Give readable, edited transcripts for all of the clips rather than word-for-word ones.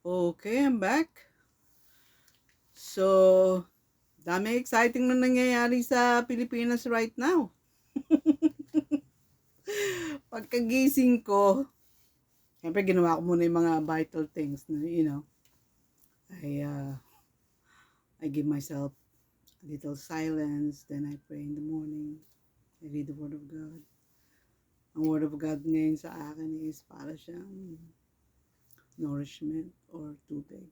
Okay, I'm back. So, dami exciting na nangyayari sa Pilipinas right now. Pagkagising ko, siyempre ginawa ko muna yung mga vital things na, I give myself a little silence, then I pray in the morning. I read the Word of God. Ang Word of God ngayon sa akin is para siyang nourishment or tubig.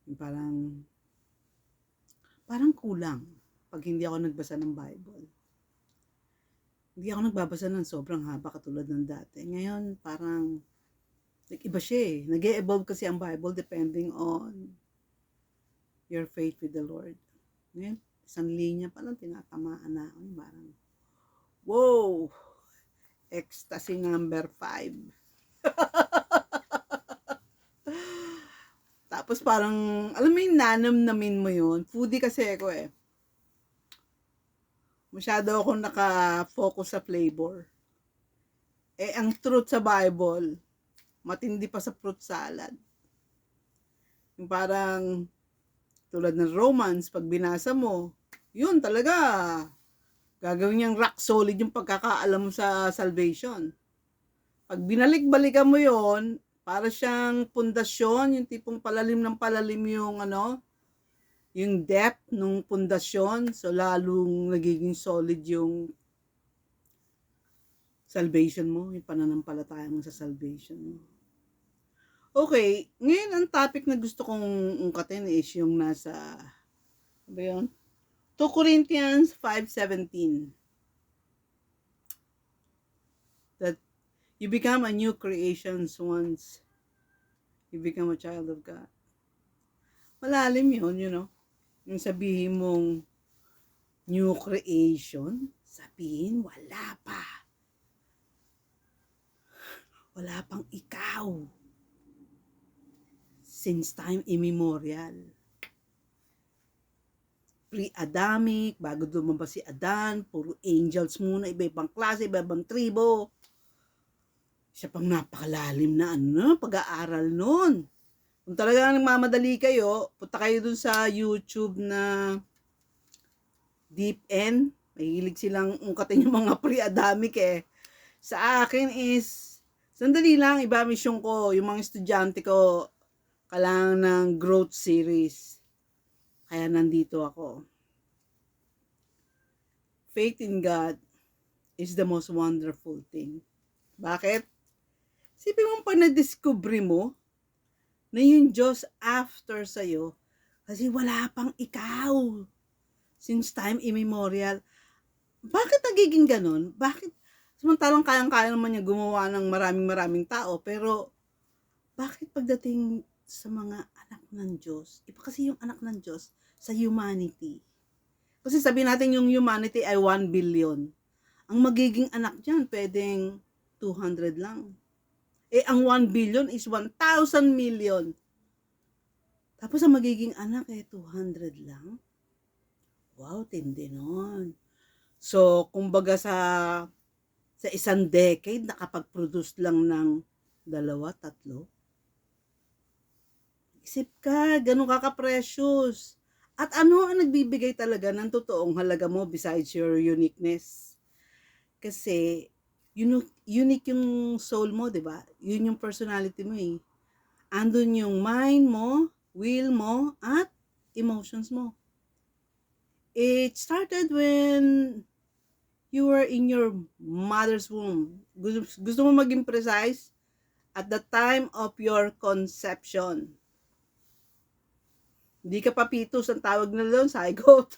Yung parang kulang pag hindi ako nagbasa ng Bible. Hindi ako nagbabasa ng sobrang haba katulad ng dati. Ngayon, parang iba siya eh. Nag-e-evolve kasi ang Bible depending on your faith with the Lord. Ngayon, isang linya pa lang tinatamaan na ako. Parang, wow! Ecstasy number 5. Tapos parang, alam mo yung nanamnamin mo yun. Foodie kasi ako eh. Masyado akong naka-focus sa flavor. Eh, ang truth sa Bible, matindi pa sa fruit salad. Yung parang, tulad ng Romans, pag binasa mo, yun talaga, gagawin niyang rock solid yung pagkakaalam mo sa salvation. Pag binalik-balikan mo yun, para siyang pundasyon, yung tipong palalim ng palalim yung depth ng pundasyon, so lalong nagiging solid yung salvation mo, yung pananampalataya mo sa salvation mo. Okay, ngayon ang topic na gusto kong ungkatin is yung nasa, ano ba yun? 2 Corinthians 5:17. That you become a new creation once you become a child of God. Malalim yun, Yung sabihin mong new creation, sabihin wala pa. Wala pang ikaw. Since time immemorial. Pre-Adamic, bago lumabas si Adan, puro angels muna, iba-ibang klase, iba-ibang tribo. Isa pang napakalalim na pag-aaral nun. Kung talaga nagmamadali kayo, punta kayo dun sa YouTube na Deep End. Mahilig silang ungkatin yung mga pre-Adamic eh. Sa akin is, sandali lang, iba mission ko, yung mga estudyante ko, kailangan ng growth series. Kaya nandito ako. Faith in God is the most wonderful thing. Bakit? Sipin mo pag na-discover mo na yung Diyos after sa'yo, kasi wala pang ikaw. Since time immemorial. Bakit nagiging ganun? Bakit? Samantalang kayang-kaya naman niya gumawa ng maraming tao, pero bakit pagdating sa mga anak ng Diyos, iba kasi yung anak ng Diyos sa humanity. Kasi sabihin natin yung humanity ay 1 billion. Ang magiging anak dyan, pwedeng 200 lang. Eh, ang 1 billion is 1,000 million. Tapos ang magiging anak eh, 200 lang. Wow, tindi nun. So, kumbaga sa isang decade, nakapag-produce lang ng 2, 3. Isip ka, ganun ka-precious. At ano ang nagbibigay talaga ng totoong halaga mo besides your uniqueness? Kasi, unique yung soul mo, di ba? Yun yung personality mo eh. Andun yung mind mo, will mo, at emotions mo. It started when you were in your mother's womb. Gusto mo maging precise? At the time of your conception. Hindi ka pa fetus, ang tawag na doon, zygote.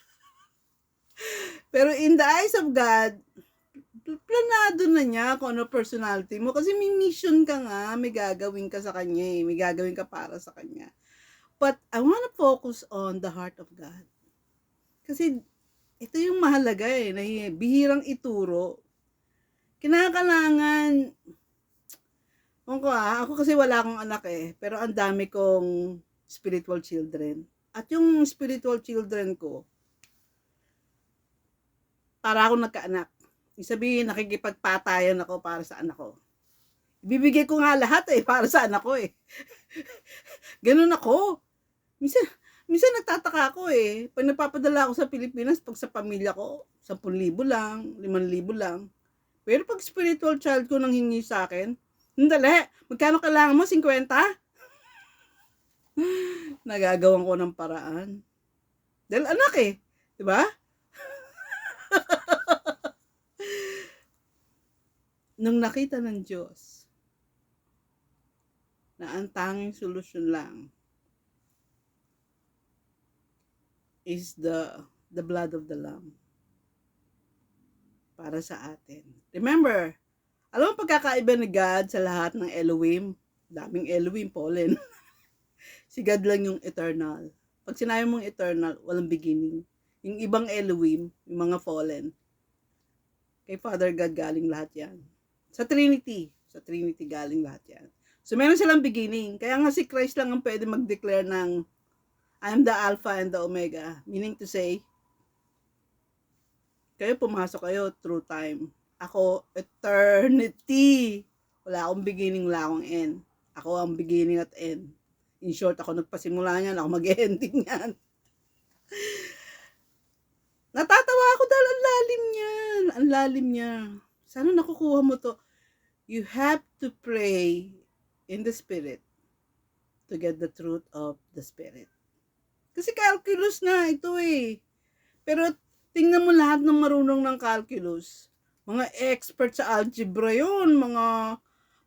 Pero in the eyes of God, planado na niya kung ano personality mo. Kasi may mission ka nga, may gagawin ka sa kanya eh. May gagawin ka para sa kanya. But I wanna focus on the heart of God. Kasi ito yung mahalaga eh, na bihirang ituro. Kinakailangan, ako kasi wala akong anak eh, pero ang dami kong spiritual children. At yung spiritual children ko, para ako nagkaanak. Ibig sabihin, nakikipagpatayan ako para sa anak ko. Ibibigay ko nga lahat eh, para sa anak ko eh. Ganun ako. Minsan, minsan nagtataka ako eh. Pag nagpapadala ako sa Pilipinas, pag sa pamilya ko, 10,000 lang, 5,000 lang. Pero pag spiritual child ko nang hingi sa akin, dali, magkano kailangan mo? 50? Nagagawan ko ng paraan. Dahil anak eh. Diba? Nung nakita ng Diyos na ang tanging solusyon lang is the blood of the Lamb para sa atin. Remember, alam mo pagkakaiba ni God sa lahat ng Elohim? Daming Elohim, Pauline. Si God lang yung eternal. Pag sinabi mong eternal, walang beginning. Yung ibang Elohim, yung mga fallen, kay Father God galing lahat yan. Sa Trinity galing lahat yan. So meron silang beginning. Kaya nga si Christ lang ang pwede mag-declare ng I am the Alpha and the Omega. Meaning to say, kayo pumasok kayo through time. Ako, eternity. Wala akong beginning, wala akong end. Ako ang beginning at end. In short, ako nagpasimula niyan, ako mag-ending yan. Natatawa ako dahil ang lalim niyan. Ang lalim niya. Sana nakukuha mo to. You have to pray in the Spirit to get the truth of the Spirit. Kasi calculus na ito eh. Pero tingnan mo lahat ng marunong ng calculus. Mga expert sa algebra yun. Mga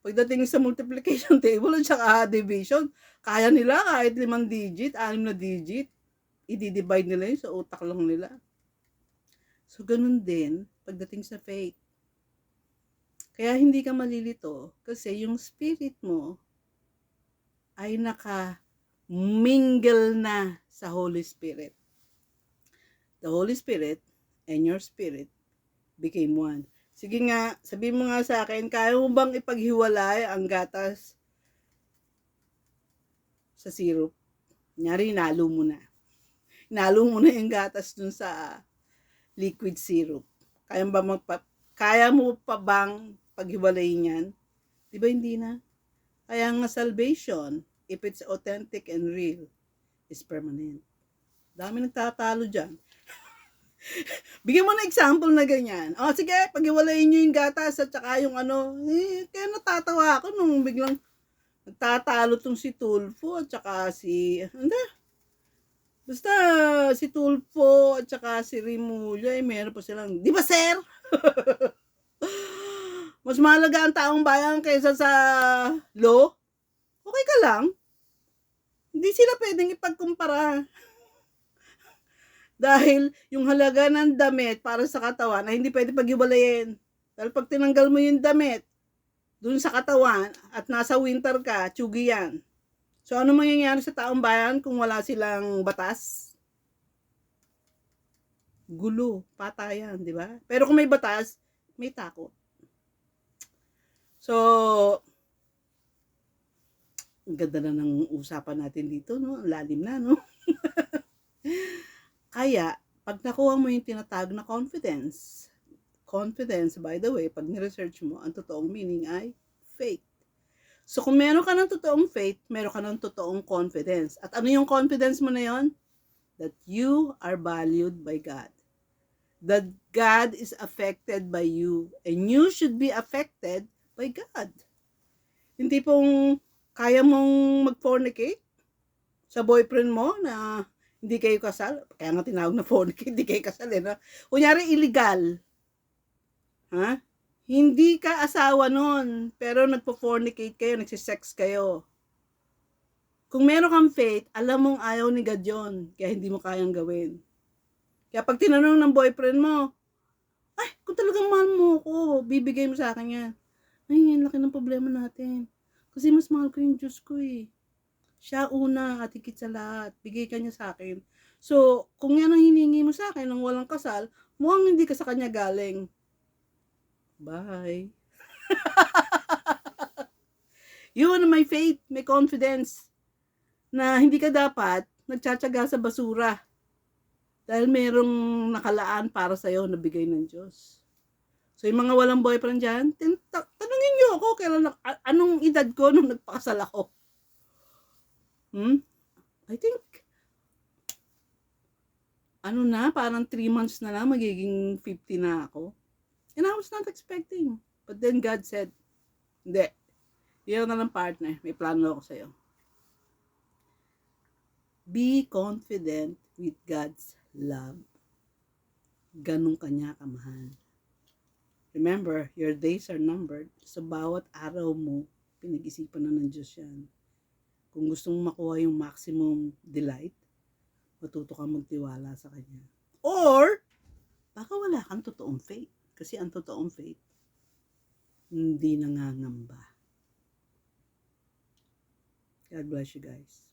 pagdating sa multiplication table at saka division, kaya nila kahit 5 digit, 6 na digit. I-divide nila yun sa utak lang nila. So, ganun din pagdating sa faith. Kaya hindi ka malilito kasi yung spirit mo ay naka-mingle na sa Holy Spirit. The Holy Spirit and your spirit became one. Sige nga, sabihin mo nga sa akin, kaya mo bang ipaghiwalay ang gatas sa syrup? Kunyari, inalo mo na. Inalo mo na yung gatas dun sa liquid syrup. Kaya mo pa bang paghiwalayin yan? Di ba hindi na? Kaya nga salvation, if it's authentic and real, is permanent. Dami nagtatalo dyan. Bigyan mo na example na ganyan. O sige, paghiwalayin nyo yung gatas at saka yung ano. Kaya natatawa ako nung biglang nagtatalo tong si Tulfo at saka si... Basta si Tulfo at saka si Rimulya, meron pa silang... Di ba sir? Mas mahalaga ang taong bayan kaysa sa law? Okay ka lang. Hindi sila pwedeng ipagkumpara. Dahil yung halaga ng damit para sa katawan ay hindi pwede paghiwalayin. Dahil pag tinanggal mo yung damit dun sa katawan at nasa winter ka, tsugi yan. So ano mangyayari sa taong bayan kung wala silang batas? Gulo, patayan, di ba? Pero kung may batas, may takot. So, ang ganda na ng usapan natin dito, no? Lalim na, no? Kaya, pag nakuha mo yung tinatawag na confidence, by the way, pag ni-research mo, ang totoong meaning ay faith. So, kung meron ka ng totoong faith, meron ka ng totoong confidence. At ano yung confidence mo na yon? That you are valued by God. That God is affected by you. And you should be affected by God. Hindi pong kaya mong mag-fornicate sa boyfriend mo na hindi kayo kasal. Kaya nga tinawag na fornicate, hindi kayo kasal eh. No? Kunyari, illegal. Ha? Hindi ka asawa nun, pero nagpo-fornicate kayo, nagsisex kayo. Kung meron kang faith, alam mong ayaw ni God yun, kaya hindi mo kayang gawin. Kaya pag tinanong ng boyfriend mo, ay, kung talagang mahal mo ako, bibigay mo sa akin yan. Ay, yan laki ng problema natin. Kasi mas mahal ko yung Diyos ko eh. Siya una at higit sa lahat. Bigay ka niya sa akin. So, kung yan ang hiningi mo sa akin nang walang kasal, mukhang hindi ka sa kanya galing. Bye. Yun, may faith, may confidence na hindi ka dapat nagtsatsaga sa basura dahil merong nakalaan para sa'yo na bigay ng Diyos. So, yung mga walang boyfriend dyan, tanungin nyo ako, anong edad ko nung nagpakasal ako? I think, parang 3 months na lang, magiging 50 na ako. And I was not expecting. But then God said, hindi, yun na lang partner, may plano ako sa'yo. Be confident with God's love. Ganun kanya kamahal. Remember, your days are numbered. Sa bawat araw mo, pinag-isipan na ng Diyos yan. Kung gusto mong makuha yung maximum delight, matuto kang magtiwala sa Kanya. Or, baka wala kang totoong faith. Kasi ang totoong faith, hindi nangangamba. God bless you guys.